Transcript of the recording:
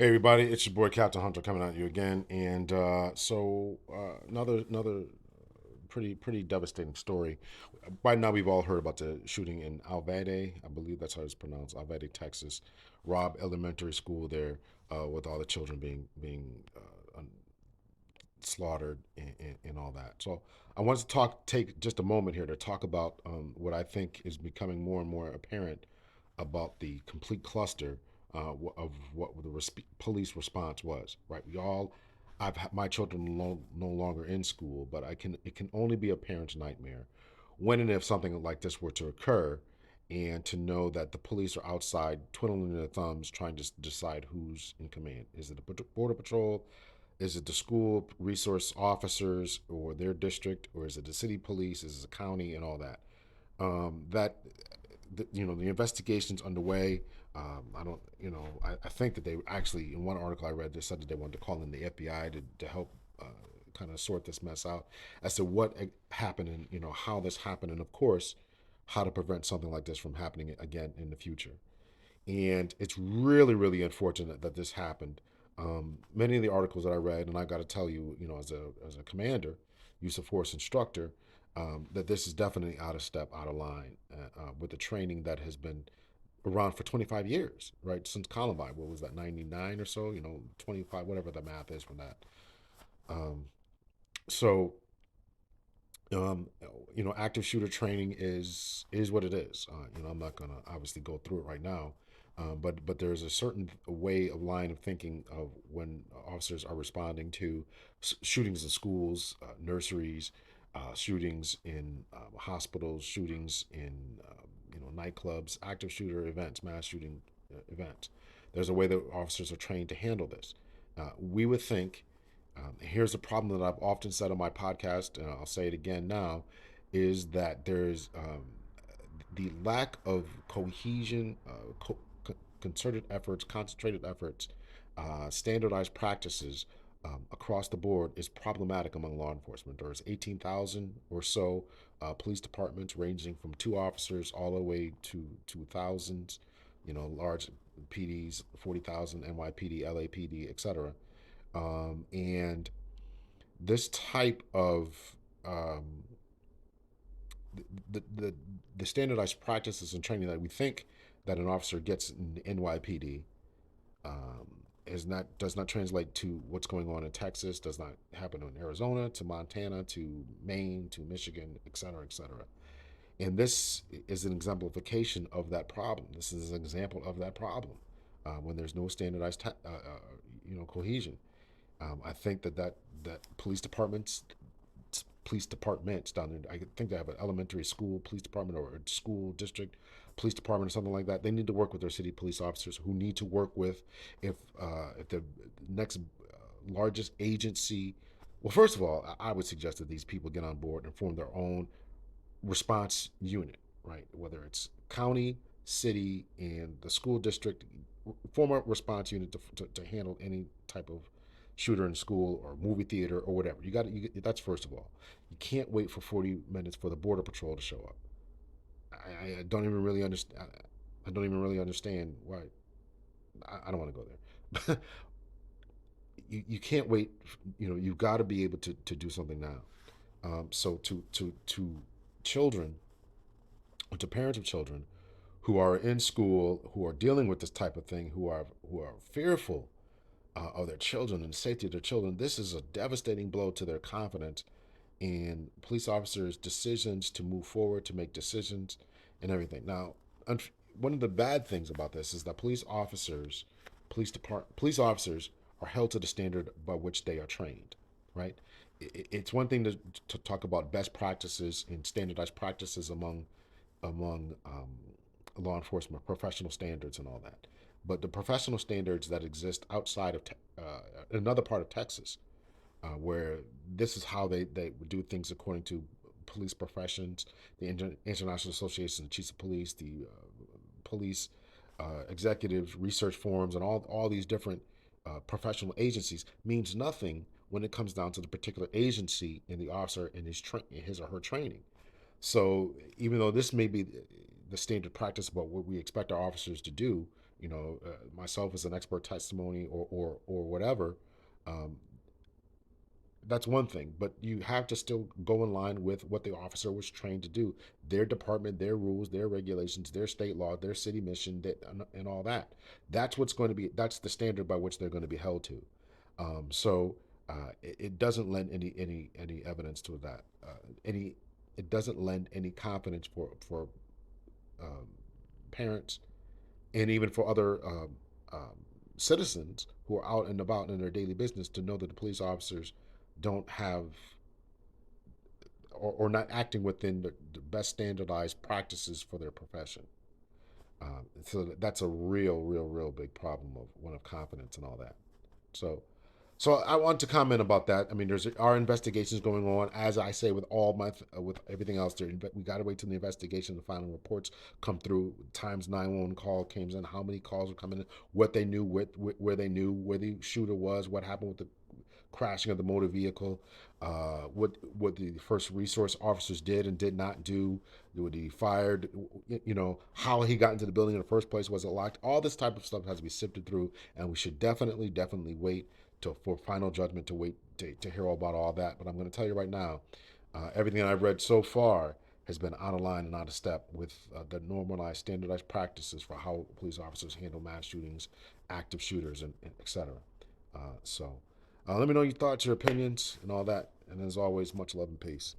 Hey everybody, it's your boy Captain Hunter coming at you again, and another pretty devastating story. By now, we've all heard about the shooting in Alvade, I believe that's how it's pronounced, Alvade, Texas, Robb Elementary School there, with all the children being slaughtered and all that. So I wanted to take just a moment here to talk about what I think is becoming more and more apparent about the complete cluster of what the police response was. Right, my children no longer in school, but it can only be a parent's nightmare when and if something like this were to occur, and to know that the police are outside twiddling their thumbs trying to decide who's in command. Is it the border patrol? Is it the school resource officers or their district, or is it the city police? Is it the county and all that? That the investigation's underway. I don't, I think that they actually, in one article I read, they said that they wanted to call in the FBI to help kind of sort this mess out as to what happened, and how this happened, and of course how to prevent something like this from happening again in the future. And it's really, really unfortunate that this happened. Many of the articles that I read, and I got to tell you, as a commander, use of force instructor, that this is definitely out of step, out of line with the training that has been around for 25 years, right? Since Columbine, what was that, 99 or so? 25, whatever the math is from that. Um, so, um, active shooter training is what it is. I'm not gonna obviously go through it right now, but there's a certain way of line of thinking of when officers are responding to shootings in schools, nurseries, shootings in hospitals, shootings in nightclubs, active shooter events, mass shooting events. There's a way that officers are trained to handle this. We would think, here's a problem that I've often said on my podcast, and I'll say it again now, is that there's the lack of cohesion, concerted efforts, concentrated efforts, standardized practices across the board is problematic among law enforcement. There's 18,000 or so police departments, ranging from two officers all the way to thousands, large PDs, 40,000, NYPD, LAPD, etc. And this type of um, the, the the standardized practices and training that we think that an officer gets in NYPD does not translate to what's going on in Texas, does not happen in Arizona, to Montana, to Maine, to Michigan, et cetera, et cetera. And this is an exemplification of that problem. This is an example of that problem when there's no standardized, cohesion. I think that police departments down there. I think they have an elementary school police department or a school district police department or something like that. They need to work with their city police officers, who need to work with if the next largest agency. Well, first of all, I would suggest that these people get on board and form their own response unit, right? Whether it's county, city, and the school district, form a response unit to handle any type of shooter in school or movie theater or whatever. That's first of all. You can't wait for 40 minutes for the border patrol to show up. I don't even really understand. I don't even really understand why. I don't want to go there. You can't wait. You've got to be able to do something now. So to children, to parents of children who are in school, who are dealing with this type of thing, who are fearful of their children and the safety of their children, this is a devastating blow to their confidence in police officers' decisions to move forward, to make decisions, and everything. Now, one of the bad things about this is that police officers are held to the standard by which they are trained. Right? It's one thing to talk about best practices and standardized practices among law enforcement, professional standards, and all that. But the professional standards that exist outside of another part of Texas, where this is how they do things according to police professions, the International Association of Chiefs of Police, the police executives, research forums, and all these different professional agencies, means nothing when it comes down to the particular agency and the officer in his or her training. So even though this may be the standard practice about what we expect our officers to do myself as an expert testimony or whatever, um, that's one thing, but you have to still go in line with what the officer was trained to do, their department, their rules, their regulations, their state law, their city mission, and all that. That's the standard by which they're going to be held to. So it doesn't lend any evidence to that. Any It doesn't lend any confidence for um, parents and even for other citizens who are out and about in their daily business to know that the police officers don't have or not acting within the best standardized practices for their profession. So that's a real big problem of one of confidence and all that. So, so I want to comment about that. I mean, there's our investigations going on. As I say, with all with everything else, there we got to wait till the investigation, the final reports come through. Times 911 call came in, how many calls were coming in, what they knew, where they knew where the shooter was, what happened with the crashing of the motor vehicle, what the first resource officers did and did not do, what he fired, how he got into the building in the first place, was it locked? All this type of stuff has to be sifted through, and we should definitely wait for final judgment to wait to hear all about all that. But I'm going to tell you right now, everything I've read so far has been out of line and out of step with the normalized, standardized practices for how police officers handle mass shootings, active shooters, and etc. So let me know your thoughts, your opinions, and all that. And as always, much love and peace.